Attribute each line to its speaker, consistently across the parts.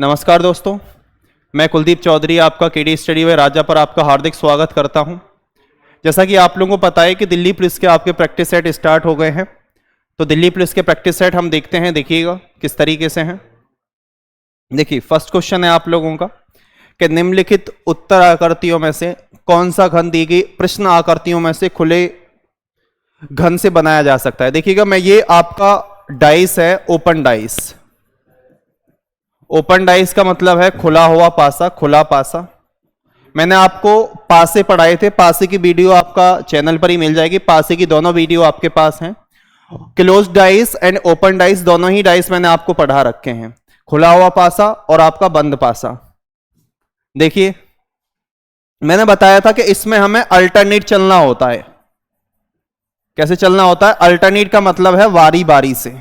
Speaker 1: नमस्कार दोस्तों, मैं कुलदीप चौधरी आपका केडी स्टडी वे राजा पर आपका हार्दिक स्वागत करता हूं। जैसा कि आप लोगों को पता है कि दिल्ली पुलिस के आपके प्रैक्टिस सेट स्टार्ट हो गए हैं, तो दिल्ली पुलिस के प्रैक्टिस सेट हम देखते हैं। देखिएगा किस तरीके से हैं। देखिए, फर्स्ट क्वेश्चन है आप लोगों का कि निम्नलिखित उत्तर आकृतियों में से कौन सा घन दी गई प्रश्न आकृतियों में से खुले घन से बनाया जा सकता है। देखिएगा, मैं ये आपका डाइस है, ओपन डाइस। ओपन डाइस का मतलब है खुला हुआ पासा, खुला पासा। मैंने आपको पासे पढ़ाए थे, पासे की वीडियो आपका चैनल पर ही मिल जाएगी। पासे की दोनों वीडियो आपके पास हैं। Close dice and open dice दोनों ही डाइस मैंने आपको पढ़ा रखे हैं, खुला हुआ पासा और आपका बंद पासा। देखिए, मैंने बताया था कि इसमें हमें अल्टरनेट चलना होता है। कैसे चलना होता है? अल्टरनेट का मतलब है वारी बारी से,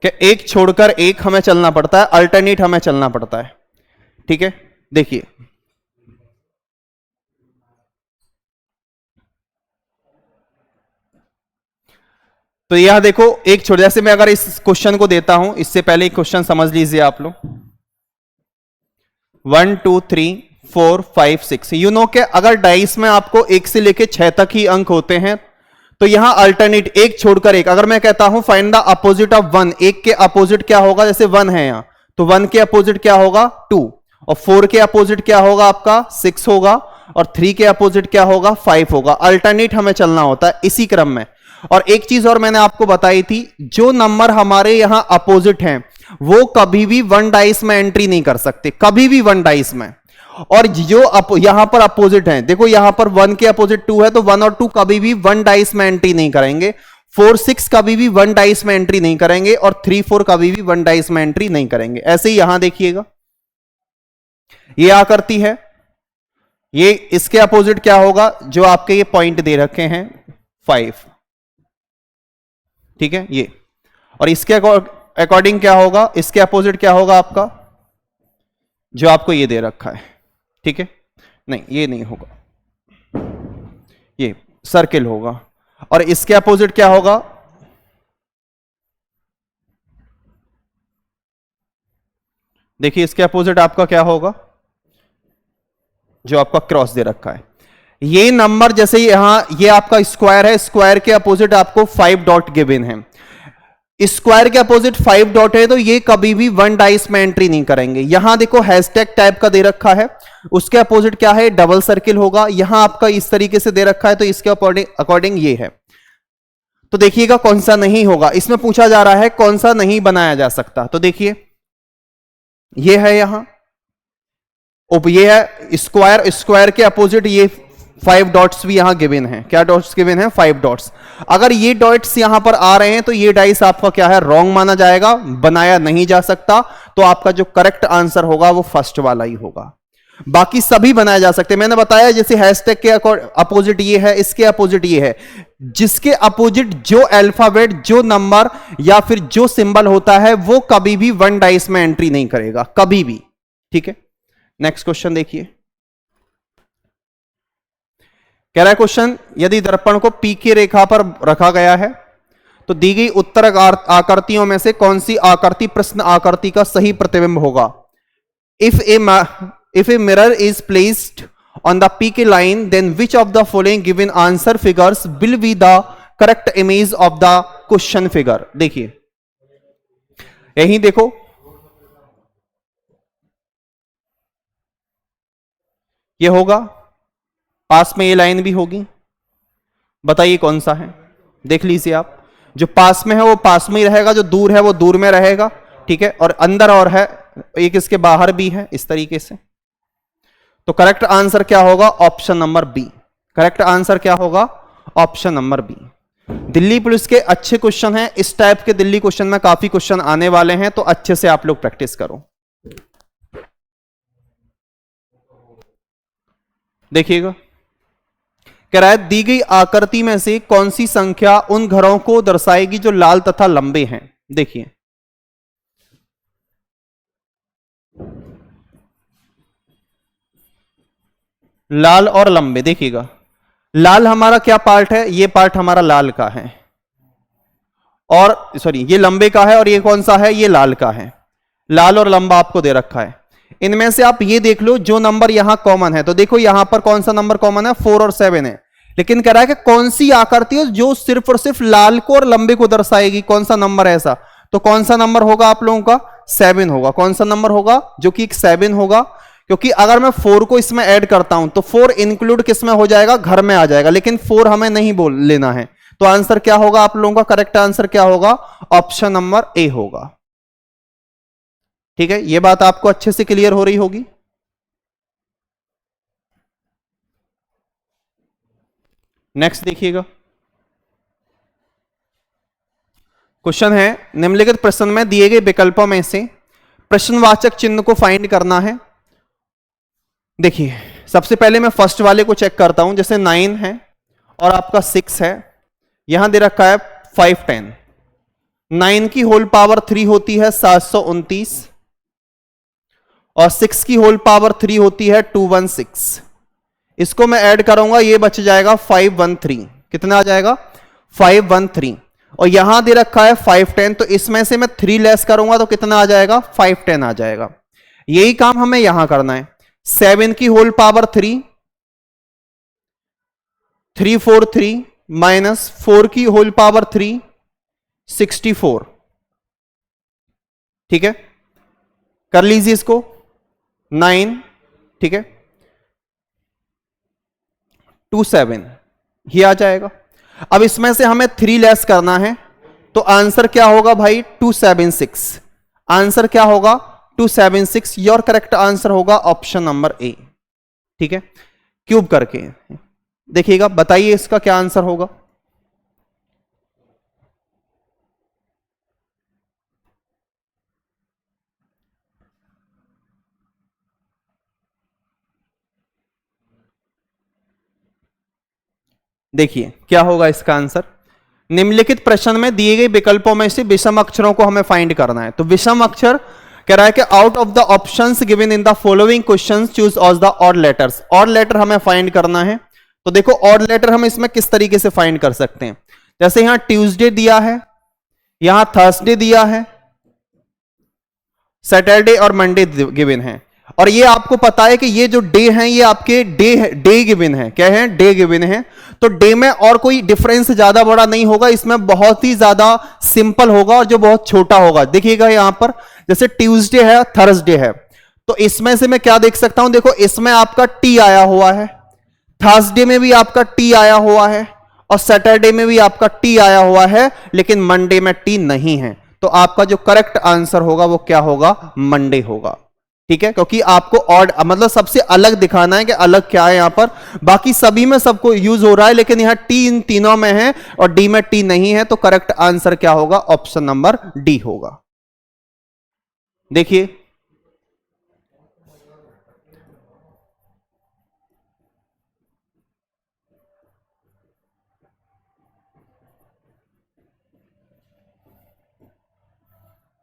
Speaker 1: कि एक छोड़कर एक हमें चलना पड़ता है, अल्टरनेट हमें चलना पड़ता है। ठीक है, देखिए तो यह देखो, एक छोड़, जैसे मैं अगर इस क्वेश्चन को देता हूं, इससे पहले एक क्वेश्चन समझ लीजिए आप लोग। 1 2 3 4 5 6 यू नो के अगर डाइस में आपको 1 से लेके 6 तक ही अंक होते हैं, तो यहां अल्टरनेट एक छोड़कर एक। अगर मैं कहता हूं फाइंड द अपोजिट ऑफ 1, एक के अपोजिट क्या होगा? जैसे 1 है यहां, तो 1 के अपोजिट क्या होगा? 2। और 4 के अपोजिट क्या होगा? आपका 6 होगा। और 3 के अपोजिट क्या होगा? 5 होगा। अल्टरनेट हमें चलना होता है इसी क्रम में। और एक चीज और मैंने आपको बताई थी, जो नंबर हमारे यहां अपोजिट हैं वो कभी भी 1 डाइस में एंट्री नहीं कर सकते, कभी भी 1 डाइस में। और जो यहां पर अपोजिट हैं, देखो यहां पर 1 के अपोजिट 2 है, तो 1 और 2 कभी भी 1 डाइस में एंट्री नहीं करेंगे। 4 6 कभी भी 1 डाइस में एंट्री नहीं करेंगे। और 3 4 कभी भी 1 डाइस में एंट्री नहीं करेंगे। ऐसे ही यहां देखिएगा, ये आकृति है, ये इसके अपोजिट क्या होगा? जो आपके ये पॉइंट दे रखे हैं 5, ठीक है ये। और इसके अकॉर्डिंग क्या होगा? इसके अपोजिट क्या होगा आपका? जो आपको ये दे रखा है, ठीक है। नहीं, ये नहीं होगा, ये सर्किल होगा। और इसके अपोजिट क्या होगा? देखिए, इसके अपोजिट आपका क्या होगा? जो आपका क्रॉस दे रखा है। ये नंबर जैसे यहां ये आपका स्क्वायर है, स्क्वायर के अपोजिट आपको 5 डॉट गिवन है। स्क्वायर के अपोजिट 5 डॉट है, तो ये कभी भी 1 डाइस में एंट्री नहीं करेंगे। यहां देखो हैशटैग टाइप का दे रखा है, उसके अपोजिट क्या है? डबल सर्किल होगा। यहां आपका इस तरीके से दे रखा है, तो इसके अकॉर्डिंग ये है। तो देखिएगा कौन सा नहीं होगा। इसमें पूछा जा रहा है कौन सा नहीं बनाया जा सकता। तो देखिए, ये है यहां, ये है स्क्वायर, स्क्वायर के अपोजिट ये 5 डॉट्स भी यहां गिवन है। क्या डॉट्स गिवन है? 5 डॉट्स। अगर ये डॉट्स यहां पर आ रहे हैं, तो ये डाइस आपका क्या है? रॉन्ग माना जाएगा, बनाया नहीं जा सकता। तो आपका जो करेक्ट आंसर होगा वो फर्स्ट वाला ही होगा। बाकी सभी बनाए जा सकते हैं। मैंने बताया जैसे हैशटैग के अपोजिट ये है, इसके अपोजिट ये है। जिसके अपोजिट जो अल्फाबेट, जो नंबर या फिर जो सिंबल होता है, वो कभी भी 1 डाइस में एंट्री नहीं करेगा, कभी भी। ठीक है, नेक्स्ट क्वेश्चन देखिए। कह रहा है क्वेश्चन, यदि दर्पण को पी की रेखा पर रखा गया है, तो दी गई उत्तर आकृतियों में से कौन सी आकृति प्रश्न आकृति का सही प्रतिबिंब होगा? If a mirror is placed on the PK line, then which of the following given answer figures will be the correct image of the question figure? देखिए, यही देखो, ये होगा, पास में ये लाइन भी होगी। बताइए कौन सा है? देख लीजिए आप। जो पास में है वो पास में ही रहेगा, जो दूर है वो दूर में रहेगा। ठीक है, और अंदर और है, एक इसके बाहर भी है, इस तरीके से। तो करेक्ट आंसर क्या होगा? Option number B. Correct answer क्या होगा? Option number B. Delhi police के अच्छे क्वेश्चन हैं, इस टाइप के दिल्ली क्वेश्चन में काफी क्वेश्चन आने वाले हैं, तो अच्छे से आप लोग प्रैक्टिस करो। देखिएगा, कह रहा है दी गई आकृति में से कौन सी संख्या उन घरों को दर्शाएगी जो लाल तथा लंबे हैं? देखिए, लाल और लंबे। देखिएगा, लाल हमारा क्या पार्ट है? ये पार्ट हमारा लाल का है, और सॉरी ये लंबे का है, और ये कौन सा है? ये लाल का है। लाल और लंबा आपको दे रखा है। इनमें से आप ये देख लो जो नंबर यहां कॉमन है, तो देखो यहां पर कौन सा नंबर कॉमन है, 4 और 7 है। लेकिन कह रहा है कि कौन सी आकृति है जो सिर्फ और सिर्फ लाल को और लंबे को दर्शाएगी, कौन सा नंबर है ऐसा। तो कौन सा नंबर होगा आप लोगों का, 7 होगा। कौन सा नंबर होगा, जो कि 7 होगा। क्योंकि अगर मैं 4 को इसमें ऐड करता हूं तो 4 इंक्लूड किस में हो जाएगा, घर में आ जाएगा, लेकिन 4 हमें नहीं बोल लेना है। तो आंसर क्या होगा आप लोगों का, करेक्ट आंसर क्या होगा, ऑप्शन नंबर ए होगा। ठीक है, यह बात आपको अच्छे से क्लियर हो रही होगी। नेक्स्ट देखिएगा, क्वेश्चन है निम्नलिखित प्रश्न में दिए गए विकल्पों में से प्रश्नवाचक चिन्ह को फाइंड करना है। देखिए सबसे पहले मैं फर्स्ट वाले को चेक करता हूं, जैसे 9 है और आपका 6 है, यहां दे रखा है 5 10। 9 की होल पावर 3 होती है 729 और 6 की होल पावर 3 होती है 216। इसको मैं ऐड करूंगा, ये बच जाएगा 513। कितना आ जाएगा, 513। और यहां दे रखा है 510, तो इसमें से मैं 3 लेस करूंगा तो कितना आ जाएगा, 510 आ जाएगा। यही काम हमें यहां करना है। 7 की होल पावर 3, 343 माइनस 4 की होल पावर 3, 64। ठीक है, कर लीजिए इसको, 9, ठीक है, 27 ही आ जाएगा। अब इसमें से हमें 3 लेस करना है, तो आंसर क्या होगा भाई, 276। आंसर क्या होगा, 276। योर करेक्ट आंसर होगा ऑप्शन नंबर ए। ठीक है, क्यूब करके देखिएगा, बताइए इसका क्या आंसर होगा। देखिए क्या होगा इसका आंसर। निम्नलिखित प्रश्न में दिए गए विकल्पों में से विषम अक्षरों को हमें फाइंड करना है। तो विषम अक्षर कह रहा है कि out of the options given in the following questions choose all the odd letters. Odd letter हमें फाइंड करना है। तो देखो ऑड लेटर हम इसमें किस तरीके से फाइंड कर सकते हैं, जैसे यहां ट्यूसडे दिया है, यहां थर्सडे दिया है, सैटरडे और मंडे गिवन है, और ये आपको पता है कि ये जो डे हैं ये आपके डे गिवन है, क्या है, डे गिवन है। तो डे में और कोई डिफरेंस ज्यादा बड़ा नहीं होगा, इसमें बहुत ही ज्यादा सिंपल होगा और जो बहुत छोटा होगा। देखिएगा यहां पर जैसे ट्यूसडे है, थर्सडे है, तो इसमें से मैं क्या देख सकता हूं, देखो इसमें आपका टी आया हुआ है, थर्सडे में भी आपका टी आया हुआ है, और सैटरडे में भी आपका टी आया हुआ है, लेकिन मंडे में टी नहीं है। तो आपका जो करेक्ट आंसर होगा वो क्या होगा, मंडे होगा। ठीक है, क्योंकि आपको ऑड मतलब सबसे अलग दिखाना है कि अलग क्या है। यहां पर बाकी सभी में सबको यूज हो रहा है, लेकिन यहां टी इन तीनों में है और डी में टी नहीं है, तो करेक्ट आंसर क्या होगा, ऑप्शन नंबर डी होगा। देखिए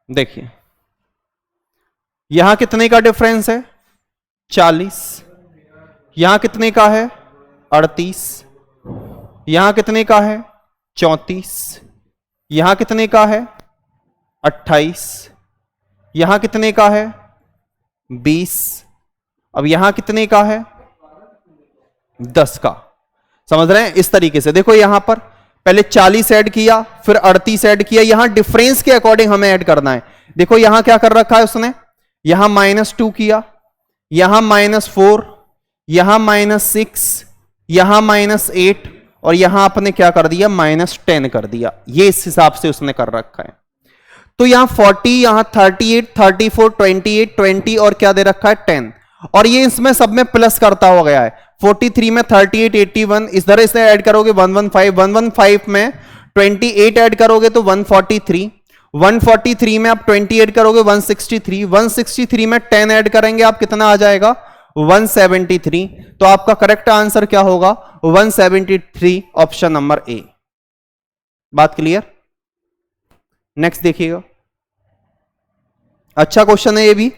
Speaker 1: देखिए यहां कितने का डिफरेंस है, 40। यहां कितने का है, 38। यहां कितने का है, 34। यहां कितने का है, 28। यहां कितने का है, 20। अब यहां कितने का है, 10 का। समझ रहे हैं, इस तरीके से देखो यहां पर पहले 40 ऐड किया, फिर 38 ऐड किया, यहां डिफरेंस के अकॉर्डिंग हमें ऐड करना है। देखो यहां क्या कर रखा है उसने, यहां -2 किया, यहां -4, यहां -6, यहां -8, और यहां आपने क्या कर दिया, -10 कर दिया। ये इस हिसाब से उसने कर रखा है। तो यहां 40, यहां 38, 34, 28, 20 और क्या दे रखा है, 10। और ये इसमें सब में प्लस करता हुआ गया है। 43 में 38, 81, इस तरह से ऐड करोगे 115, 115 में 28 ऐड करोगे तो 143, 143 में आप 20 ऐड करोगे 163, 163 में 10 ऐड करेंगे आप कितना आ जाएगा, 173। तो आपका करेक्ट आंसर क्या होगा, 173, ऑप्शन नंबर ए। बात क्लियर। नेक्स्ट देखिएगा, अच्छा क्वेश्चन है ये भी।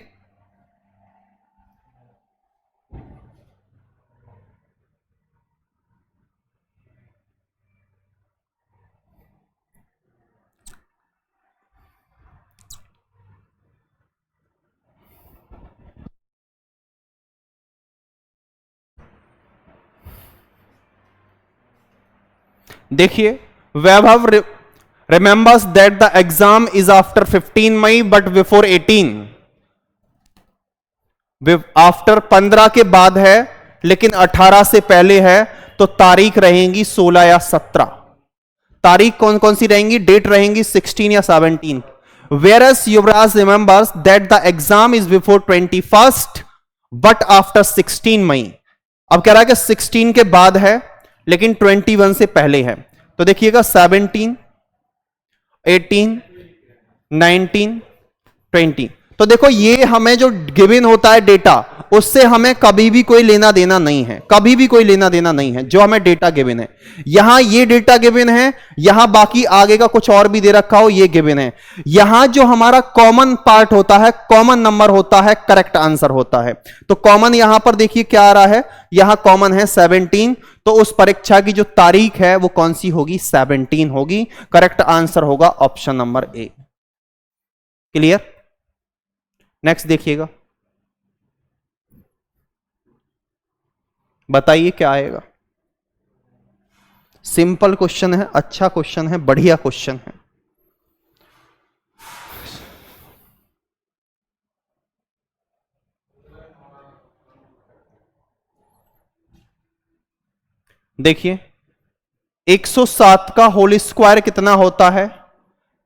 Speaker 1: देखिए, Vaibhav remembers that the exam is after 15 May but before 18। After 15 के बाद है लेकिन 18 से पहले है, तो तारीख रहेंगी 16 या 17। तारीख कौन कौन सी रहेंगी, डेट रहेंगी 16 या 17। Whereas Yuvraj remembers that the exam is before 21st but after 16 May. अब कह रहा है कि 16 के बाद है लेकिन 21 से पहले है, तो देखिएगा 17, 18, 19, 20। तो देखो ये हमें जो गिवन होता है डेटा, उससे हमें कभी भी कोई लेना देना नहीं है, कभी भी कोई लेना देना नहीं है, जो हमें डेटा गिवन है। यहां ये डेटा गिवन है, यहां बाकी आगे का कुछ और भी दे रखा हो ये गिवन है। यहां जो हमारा कॉमन पार्ट होता है, कॉमन नंबर होता है, करेक्ट आंसर होता है। तो कॉमन यहां पर देखिए क्या आ रहा है, यहां कॉमन है 17, तो उस परीक्षा की जो तारीख है वो कौन सी होगी, 17 होगी। करेक्ट आंसर होगा option number A. Clear? Next देखिएगा, बताइए क्या आएगा। सिंपल क्वेश्चन है, अच्छा क्वेश्चन है, बढ़िया क्वेश्चन है। देखिए 107 का होल स्क्वायर कितना होता है,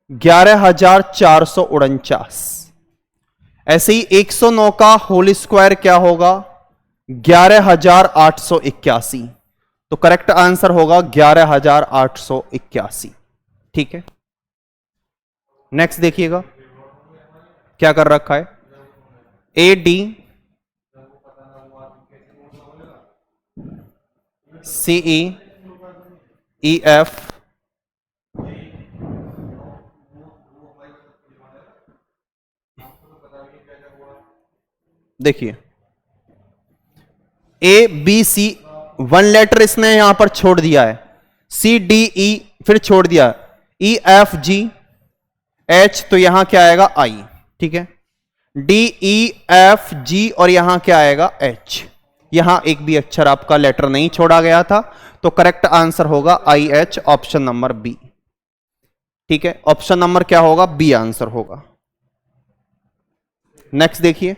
Speaker 1: 11,449। ऐसे ही 109 का होल स्क्वायर क्या होगा, 11,881। तो करेक्ट आंसर होगा 11,881। ठीक है, नेक्स्ट देखिएगा क्या कर रखा है, A D C E F देखिए A B C, one letter इसने यहां पर छोड़ दिया है, सी डी ई फिर छोड़ दिया, ई एफ जी एच, तो यहां क्या आएगा आई। ठीक है, डी ई एफ जी और यहां क्या आएगा एच। यहां एक भी अक्षर आपका लेटर नहीं छोड़ा गया था, तो करेक्ट आंसर होगा I H, option number B. ठीक है, ऑप्शन नंबर क्या होगा, बी आंसर होगा। नेक्स्ट देखिए,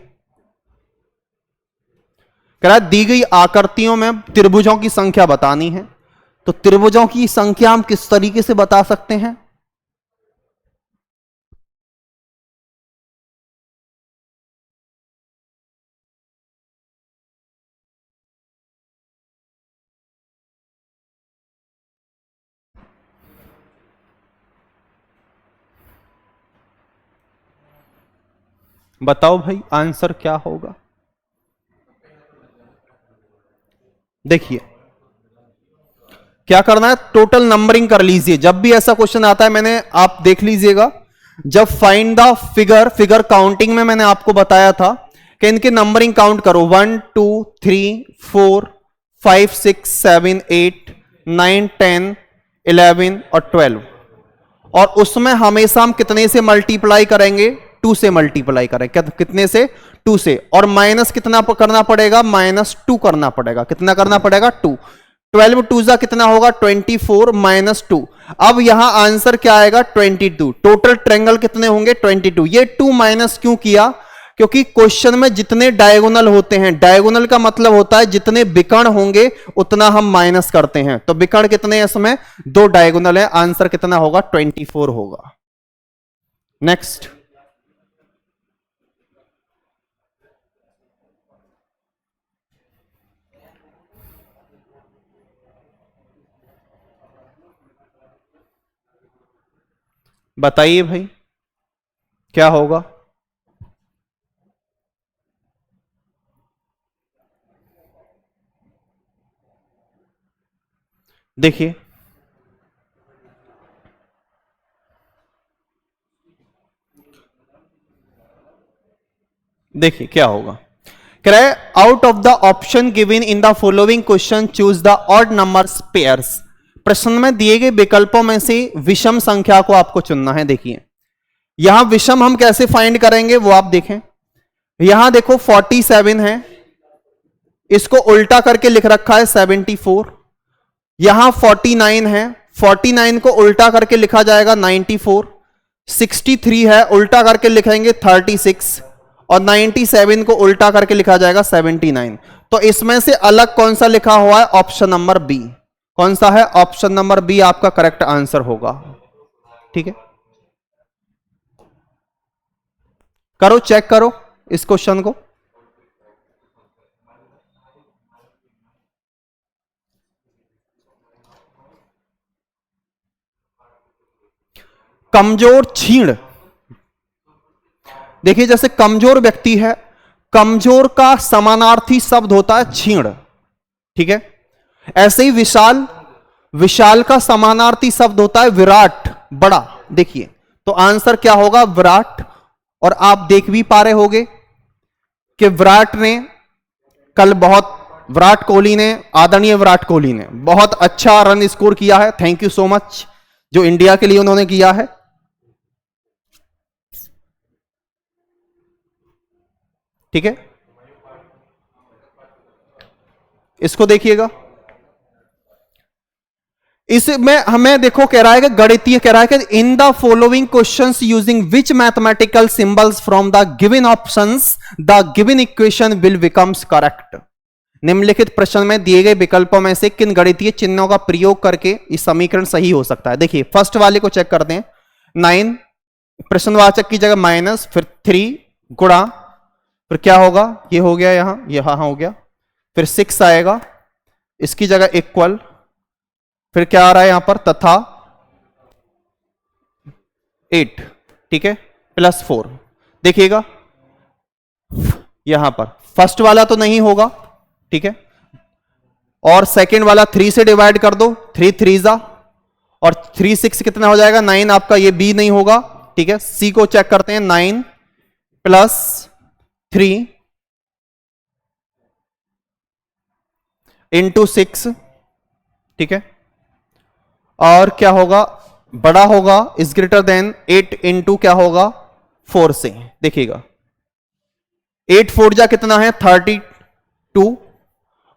Speaker 1: कह रहा है दी गई आकृतियों में त्रिभुजों की संख्या बतानी है। तो त्रिभुजों की संख्या हम किस तरीके से बता सकते हैं, बताओ भाई आंसर क्या होगा। देखिए क्या करना है, टोटल नंबरिंग कर लीजिए। जब भी ऐसा क्वेश्चन आता है, मैंने आप देख लीजिएगा, जब find the figure, figure counting में मैंने आपको बताया था कि इनके नंबरिंग काउंट करो, 1 2 3 4 5 6 7 8 9 10 11 और 12, और उसमें हमेशा हम कितने से मल्टीप्लाई करेंगे, 2 से मल्टीप्लाई करेंगे। कितने से, 2 से, और माइनस कितना करना पड़ेगा, -2 करना पड़ेगा। कितना करना पड़ेगा, 2। 12 2 जा कितना होगा, 24 -2। अब यहां आंसर क्या आएगा, 22। टोटल ट्रायंगल कितने होंगे, 22। ये 2 माइनस क्यों किया, क्योंकि क्वेश्चन में जितने डायगोनल होते हैं, डायगोनल का मतलब होता है जितने विकर्ण होंगे उतना हम माइनस करते हैं। तो विकर्ण कितने हैं इसमें, 2 डायगोनल है, आंसर कितना होगा, 24 होगा। नेक्स्ट बताइए भाई क्या होगा। देखिए देखिए क्या होगा, कह रहा है out of the option given in the following question choose the odd numbers pairs. प्रश्न में दिए गए विकल्पों में से विषम संख्या को आपको चुनना है। देखिए यहां विषम हम कैसे फाइंड करेंगे वो आप देखें। यहां देखो 47 है, इसको उल्टा करके लिख रखा है 74। यहां 49 है, 49 को उल्टा करके लिखा जाएगा 94, 63 है उल्टा करके लिखेंगे 36, और 97 को उल्टा करके लिखा जाएगा 79। तो इसमें से अलग कौन सा लिखा हुआ है? Option number B. कौन सा है? ऑप्शन नंबर बी आपका करेक्ट आंसर होगा। ठीक है, करो चेक करो इस क्वेश्चन को। कमजोर छीण, देखिए जैसे कमजोर व्यक्ति है, कमजोर का समानार्थी शब्द होता है छीण। ठीक है, ऐसे ही विशाल, विशाल का समानार्थी शब्द होता है विराट, बड़ा। देखिए तो आंसर क्या होगा? विराट। और आप देख भी पा रहे होगे कि विराट ने कल बहुत, विराट कोहली ने, आदरणीय विराट कोहली ने बहुत अच्छा रन स्कोर किया है। थैंक यू सो मच जो इंडिया के लिए उन्होंने किया है। ठीक है, इसको देखिएगा। इसमें हमें देखो कह रहा है कि गणितीय कह रहा है कि इन the following questions using which mathematical symbols from the given options the given equation will becomes correct. निम्नलिखित प्रश्न में दिए गए विकल्पों में से किन गणितीय चिन्हों का प्रयोग करके इस समीकरण सही हो सकता है? देखिए फर्स्ट वाले को चेक करते हैं। 9 प्रश्नवाचक की जगह माइनस, फिर 3 गुणा, फिर क्या होगा? ये हो गया, यहां हो गया, फिर 6 आएगा, इसकी जगह इक्वल, फिर क्या आ रहा है यहां पर? तथा 8। ठीक है, प्लस 4। देखिएगा यहां पर फर्स्ट वाला तो नहीं होगा। ठीक है, और सेकंड वाला 3 से डिवाइड कर दो, 3 3 जा, और 3 6 कितना हो जाएगा? 9 आपका, ये बी नहीं होगा। ठीक है, सी को चेक करते हैं। 9 प्लस 3 इंटू 6। ठीक है, और क्या होगा? बड़ा होगा, इज ग्रेटर देन 8 इंटू क्या होगा? 4 से। देखिएगा 8 4 जा कितना है? 32,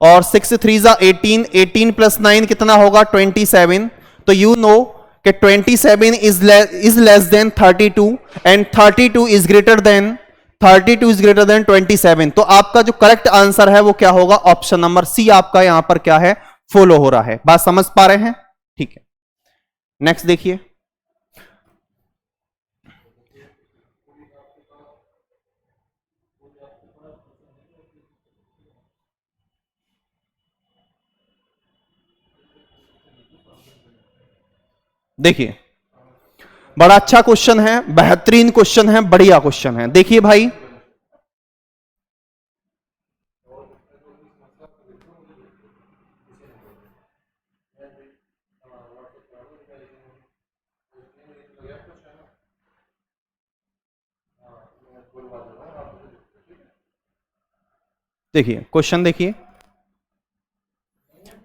Speaker 1: और 6 3 जा 18, 18 प्लस 9 कितना होगा? 27। तो यू नो कि 27 is less than 32 and 32 is greater than 27। तो आपका जो करेक्ट आंसर है वो क्या होगा? ऑप्शन नंबर सी आपका यहां पर क्या है? फॉलो हो रहा है। बात समझ पा रहे हैं? ठीक है, नेक्स्ट देखिए। देखिए बड़ा अच्छा क्वेश्चन है, बेहतरीन क्वेश्चन है, बढ़िया क्वेश्चन है। देखिए भाई, देखिए क्वेश्चन देखिए,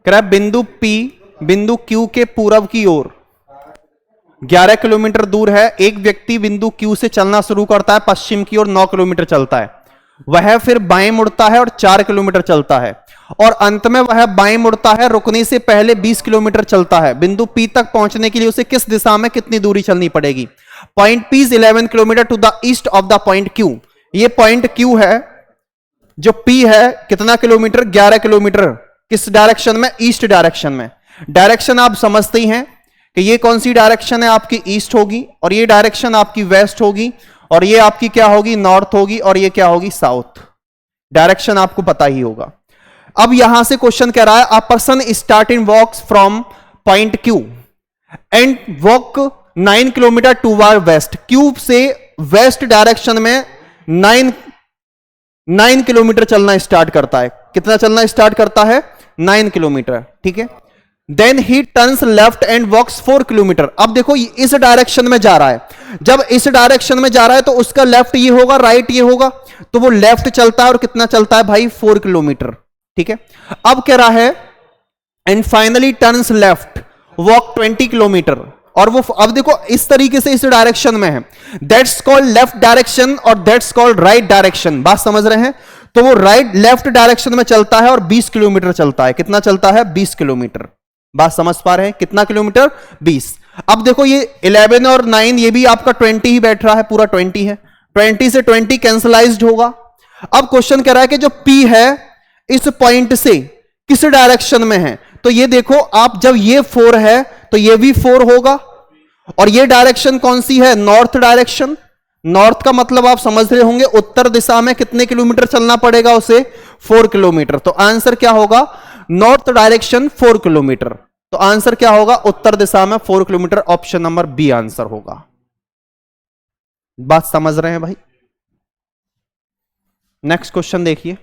Speaker 1: बिंदु P बिंदु Q के पूर्व की ओर 11 किलोमीटर दूर है। एक व्यक्ति बिंदु Q से चलना शुरू करता है, पश्चिम की ओर 9 किलोमीटर चलता है। वह फिर बाएं मुड़ता है और 4 किलोमीटर चलता है, और अंत में वह बाएं मुड़ता है, रुकने से पहले 20 किलोमीटर चलता है। बिंदु P तक पहुंचने के लिए उसे किस दिशा में कितनी दूरी चलनी पड़ेगी? Point P is 11 kilometre to the east of the point Q। ये पॉइंट Q है, जो P है कितना किलोमीटर? 11 किलोमीटर। किस डायरेक्शन में? ईस्ट डायरेक्शन में। डायरेक्शन आप समझते ही हैं कि ये कौन सी डायरेक्शन है? आपकी ईस्ट होगी, और ये डायरेक्शन आपकी वेस्ट होगी, और ये आपकी क्या होगी? नॉर्थ होगी, और ये क्या होगी? साउथ। डायरेक्शन आपको पता ही होगा। अब यहां से क्वेश्चन कह रहा है a person start in walks from point Q and walk 9 kilometre toward west. Q से वेस्ट डायरेक्शन में 9 किलोमीटर चलना स्टार्ट करता है। कितना चलना स्टार्ट करता है? 9 किलोमीटर। ठीक है, then he turns left and walks 4 kilometre. अब देखो इस डायरेक्शन में जा रहा है। जब इस डायरेक्शन में जा रहा है तो उसका लेफ्ट ये होगा, राइट ये होगा, तो वो लेफ्ट चलता है, और कितना चलता है भाई? 4 किलोमीटर। ठीक है, अब कह रहा है and finally turns left walk 20 kilometre. और वो अब देखो इस तरीके से इस डायरेक्शन में है, दैट्स कॉल्ड लेफ्ट डायरेक्शन और दैट्स कॉल्ड राइट डायरेक्शन। बात समझ रहे हैं? तो वो राइट लेफ्ट डायरेक्शन में चलता है और 20 किलोमीटर चलता है। कितना चलता है? 20 किलोमीटर। बात समझ पा रहे हैं? कितना किलोमीटर? 20। अब देखो ये 11 और 9 ये भी आपका 20 ही बैठ रहा है, पूरा 20 है, 20 से 20 कैंसलाइज्ड होगा। अब क्वेश्चन कह रहा है कि जो P है इस पॉइंट से किस डायरेक्शन में है, तो ये देखो आप, जब ये 4 है तो ये भी 4 होगा, और ये डायरेक्शन कौन सी है? North direction. नॉर्थ का मतलब आप समझ रहे होंगे, उत्तर दिशा में कितने किलोमीटर चलना पड़ेगा उसे? 4 किलोमीटर। तो आंसर क्या होगा? North direction 4 kilometre. तो आंसर क्या होगा? उत्तर दिशा में 4 kilometre. Option number B answer होगा। बात समझ रहे हैं भाई? नेक्स्ट क्वेश्चन देखिए।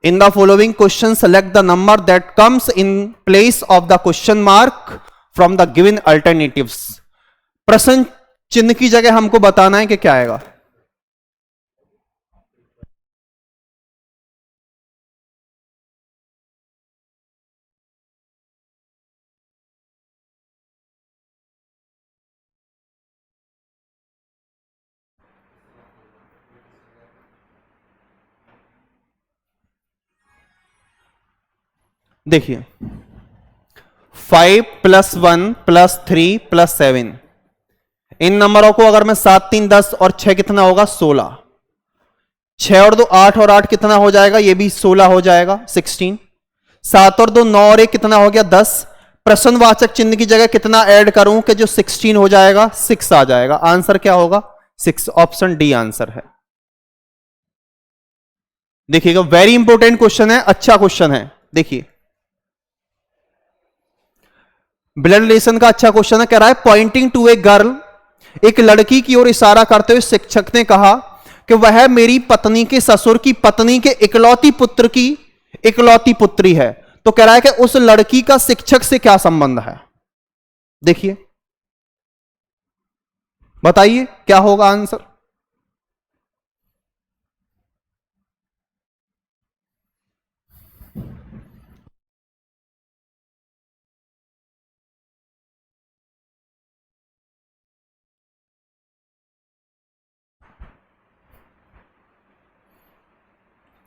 Speaker 1: In the following question, select the number that comes in place of the question mark from the given alternatives. प्रश्न चिन्ह की जगह हमको बताना है कि क्या आएगा। देखिए 5 + 1 + 3 + 7, इन नंबरों को अगर मैं 7 3 10 और 6 कितना होगा? 16। 6 और 2 8 और 8 कितना हो जाएगा? ये भी 16 हो जाएगा, 16। 7 और 2 9 और 1 कितना हो गया? 10। प्रश्नवाचक चिन्ह की जगह कितना ऐड करूं कि जो 16 हो जाएगा? 6 आ जाएगा। आंसर क्या होगा? 6। ऑप्शन डी आंसर है। देखिएगा वेरी इंपॉर्टेंट क्वेश्चन है, अच्छा क्वेश्चन है। देखिए ब्लड रिलेशन का अच्छा क्वेश्चन है। कह रहा है पॉइंटिंग टू ए गर्ल, एक लड़की की ओर इशारा करते हुए शिक्षक ने कहा कि वह मेरी पत्नी के ससुर की पत्नी के इकलौती पुत्र की इकलौती पुत्री है। तो कह रहा है कि उस लड़की का शिक्षक से क्या संबंध है? देखिए बताइए क्या होगा आंसर।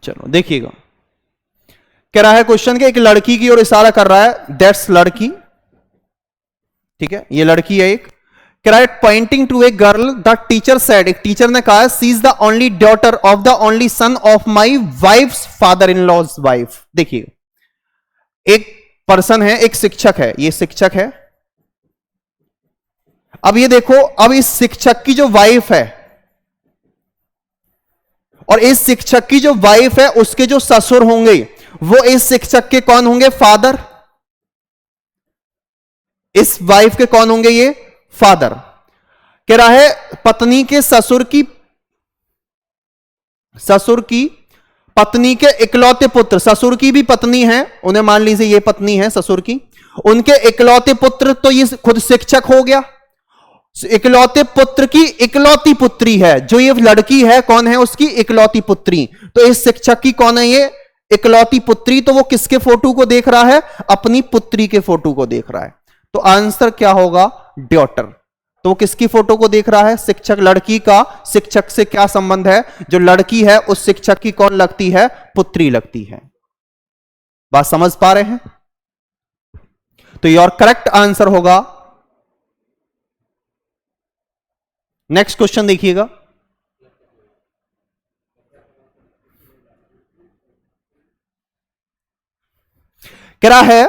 Speaker 1: चलो देखिएगा, कह रहा है क्वेश्चन के एक लड़की की ओर इशारा कर रहा है, दैट्स लड़की, ठीक है, ये लड़की है एक। कह रहा है pointing to a girl the teacher said, एक टीचर ने कहा she is the only daughter of the only son of my wife's father in law's wife. देखिए एक पर्सन है, एक शिक्षक है, ये शिक्षक है। अब ये देखो, अब इस शिक्षक की जो वाइफ है और इस शिक्षक की जो वाइफ है उसके जो ससुर होंगे वो इस शिक्षक के कौन होंगे? फादर। इस वाइफ के कौन होंगे? ये फादर। कह रहा है पत्नी के ससुर की पत्नी के इकलौते पुत्र, ससुर की भी पत्नी है, उन्हें मान लीजिए ये पत्नी है ससुर की, उनके इकलौते पुत्र, तो ये खुद शिक्षक हो गया। इकलौते पुत्र की इकलौती पुत्री है, जो ये लड़की है कौन है? उसकी इकलौती पुत्री। तो इस शिक्षक की कौन है? ये इकलौती पुत्री। तो वो किसके फोटो को देख रहा है? अपनी पुत्री के फोटो को देख रहा है। तो आंसर क्या होगा? डॉटर। तो वो किसकी फोटो को देख रहा है? शिक्षक। लड़की का शिक्षक से क्या संबंध है? जो लड़की है उस शिक्षक की कौन लगती है? पुत्री लगती है। बात समझ पा रहे हैं? तो योर करेक्ट आंसर होगा, नेक्स्ट क्वेश्चन देखिएगा। कह रहा है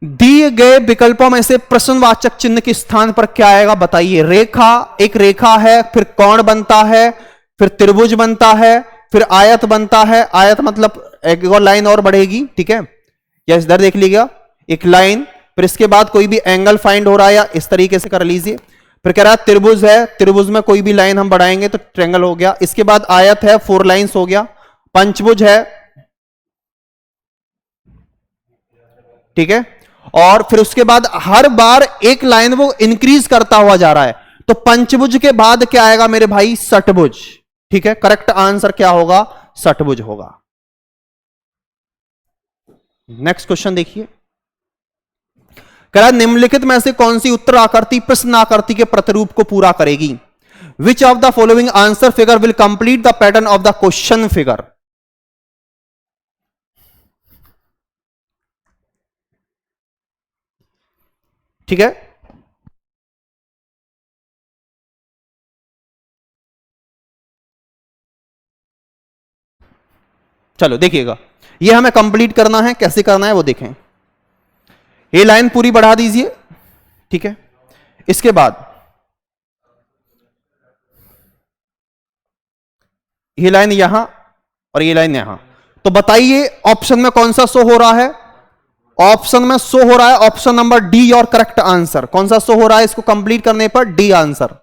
Speaker 1: दिए गए विकल्पों में से प्रश्नवाचक चिन्ह के स्थान पर क्या आएगा? बताइए। रेखा, एक रेखा है, फिर कोण बनता है, फिर त्रिभुज बनता है, फिर आयत बनता है। आयत मतलब एक और लाइन और बढ़ेगी, ठीक है, या इधर देख लीजिएगा एक लाइन, फिर इसके बाद कोई भी एंगल फाइंड हो रहा है या इस तरीके से कर लीजिए। फिर कह रहा है त्रिभुज है, त्रिभुज में कोई भी लाइन हम बढ़ाएंगे तो ट्रायंगल हो गया। इसके बाद आयत है, 4 लाइंस हो गया। पंचभुज है, ठीक है, और फिर उसके बाद हर बार एक लाइन वो इंक्रीज करता हुआ जा रहा है। तो पंचभुज के बाद क्या आएगा मेरे भाई? षटभुज। ठीक है, करेक्ट आंसर क्या होगा? षटभुज होगा। नेक्स्ट क्वेश्चन देखिए। कह रहा निम्नलिखित में से कौन सी उत्तर आकृति प्रश्न आकृति के प्रतिरूप को पूरा करेगी? Which of the following answer figure will complete the pattern of the question figure. ठीक है, चलो देखिएगा, ये हमें कंप्लीट करना है, कैसे करना है वो देखें। ये लाइन पूरी बढ़ा दीजिए, ठीक है। इसके बाद ये लाइन यहां और ये लाइन यहां, तो बताइए ऑप्शन में कौन सा शो हो रहा है? ऑप्शन में शो हो रहा है ऑप्शन नंबर डी और करेक्ट आंसर। कौन सा शो हो रहा है इसको कंप्लीट करने पर? D answer.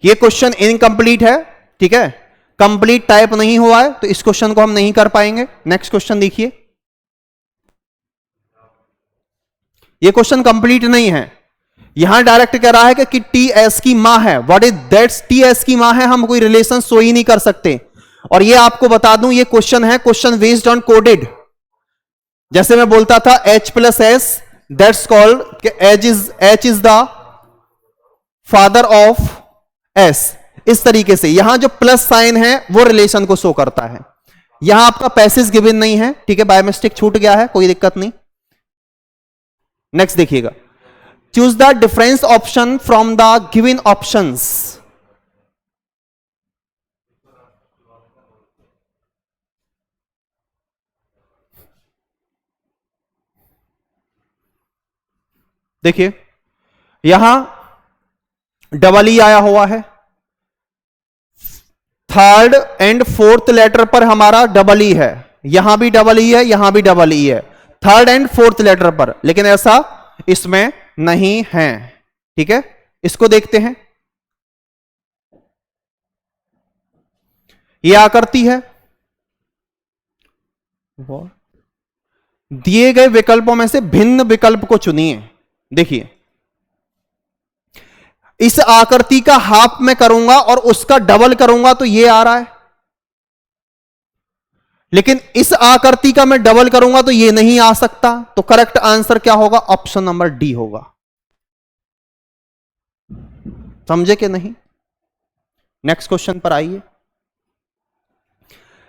Speaker 1: ये क्वेश्चन इनकंप्लीट है, ठीक है, कंप्लीट टाइप नहीं हुआ है, तो इस क्वेश्चन को हम नहीं कर पाएंगे। नेक्स्ट क्वेश्चन देखिए, ये क्वेश्चन कंप्लीट नहीं है। यहां डायरेक्ट कह रहा है कि टी एस की मां है। What is that's? T S की मां है, हम कोई रिलेशन शो ही नहीं कर सकते। और ये आपको बता दूं, ये क्वेश्चन है क्वेश्चन बेस्ड ऑन कोडेड। जैसे मैं बोलता था H plus S, that's called H is the father of S। इस तरीके से यहां जो प्लस साइन है वो रिलेशन को शो करता है। यहां आपका पैसेज गिवन नहीं है, ठीक है, बाय मिस्टेक छूट गया है, कोई दिक्कत नहीं। नेक्स्ट देखिएगा, choose the difference option from the given options. देखिए यहां डबल ई आया हुआ है, थर्ड एंड फोर्थ लेटर पर हमारा डबल ई है, यहां भी डबल ई है, यहां भी डबल ई है, थर्ड एंड फोर्थ लेटर पर, लेकिन ऐसा इसमें नहीं है। ठीक है, इसको देखते हैं। यह आकृति है, दिए गए विकल्पों में से भिन्न विकल्प को चुनिए। देखिए इस आकृति का हाफ में करूंगा और उसका डबल करूंगा तो ये आ रहा है, लेकिन इस आकृति का मैं डबल करूंगा तो ये नहीं आ सकता। तो करेक्ट आंसर क्या होगा? ऑप्शन नंबर डी होगा। समझे कि नहीं? नेक्स्ट क्वेश्चन पर आइए।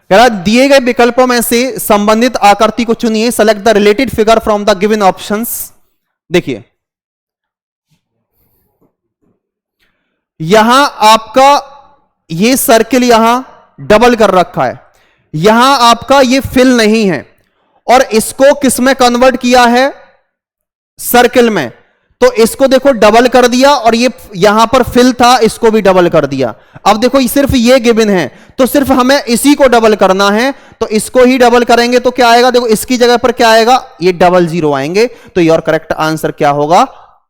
Speaker 1: दिए गए विकल्पों में से संबंधित आकृति को चुनिए। Select the related figure from the given options. देखिए यहां आपका ये सर्किल यहां डबल कर रखा है, यहां आपका ये फिल नहीं है, और इसको किस में कन्वर्ट किया है? सर्किल में। तो इसको देखो डबल कर दिया, और ये यहां पर फिल था, इसको भी डबल कर दिया। अब देखो सिर्फ ये गिवन है, तो सिर्फ हमें इसी को डबल करना है, तो इसको ही डबल करेंगे तो क्या आएगा? देखो इसकी जगह पर क्या आएगा? ये डबल जीरो आएंगे। तो योर करेक्ट आंसर क्या होगा?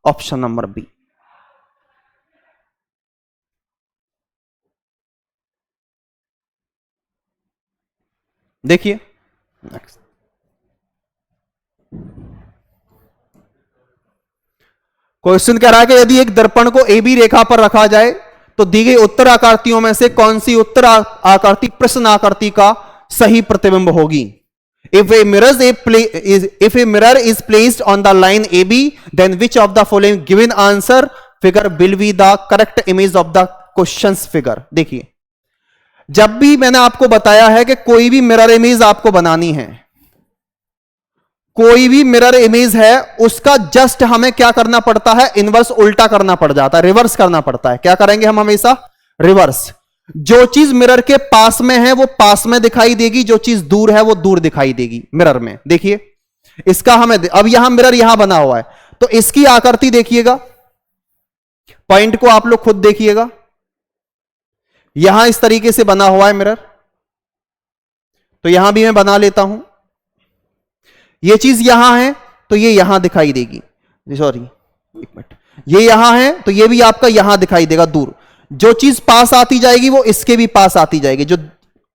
Speaker 1: Option number B. देखिए नेक्स्ट, क्वेश्चन कह रहा है कि यदि एक दर्पण को ए बी रेखा पर रखा जाए तो दी गई उत्तर आकृतियों में से कौन सी उत्तर आकृति प्रश्न आकृति का सही प्रतिबिंब होगी? If a mirror is placed on the line AB, then which of the following given answer figure will be the correct image of the questions figure? देखिए जब भी मैंने आपको बताया है कि कोई भी मिरर इमेज आपको बनानी है, कोई भी मिरर इमेज है, उसका जस्ट हमें क्या करना पड़ता है? इनवर्स, उल्टा करना पड़ जाता है, रिवर्स करना पड़ता है। क्या करेंगे हम हमेशा? रिवर्स। जो चीज मिरर के पास में है वो पास में दिखाई देगी, जो चीज दूर है वो दूर दिखाई देगी मिरर में। देखिए इसका हमें, अब यहां मिरर यहां बना हुआ है, तो इसकी आकृति देखिएगा, पॉइंट को आप लोग खुद देखिएगा, यहां इस तरीके से बना हुआ है मिरर। तो यहां भी मैं बना लेता हूं, ये चीज यहां है तो ये यहां दिखाई देगी, सॉरी एक मिनट, ये यहां है तो ये भी आपका यहां दिखाई देगा दूर। जो चीज पास आती जाएगी वो इसके भी पास आती जाएगी,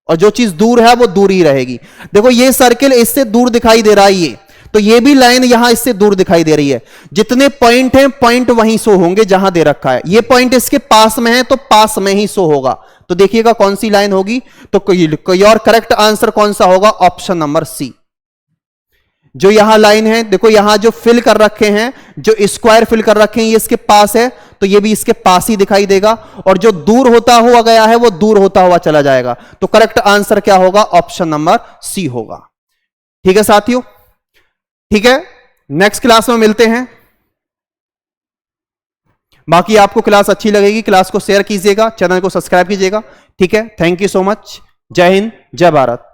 Speaker 1: और जो चीज दूर है वो दूर ही रहेगी। देखो ये सर्किल इससे दूर दिखाई दे रहा है, ये तो ये भी लाइन यहां इससे दूर दिखाई दे रही है। जितने पॉइंट हैं पॉइंट वहीं शो होंगे जहां दे रखा है। ये पॉइंट इसके पास में है तो पास में ही शो होगा। तो देखिएगा कौन सी लाइन होगी। तो योर करेक्ट आंसर कौन सा होगा? Option number C. जो यहां लाइन है, देखो यहां जो फिल कर रखे हैं, जो स्क्वायर फिल कर रखे हैं, ये इसके पास है, तो ये भी इसके पास ही दिखाई देगा, और जो दूर होता हुआ गया है वो दूर होता हुआ चला जाएगा। तो करेक्ट आंसर क्या होगा? ऑप्शन नंबर सी होगा। ठीक है साथियों, ठीक है, नेक्स्ट क्लास में मिलते हैं। बाकी आपको क्लास अच्छी लगेगी, क्लास को शेयर कीजिएगा, चैनल को सब्सक्राइब कीजिएगा। ठीक है, थैंक यू सो मच। जय हिंद, जय भारत।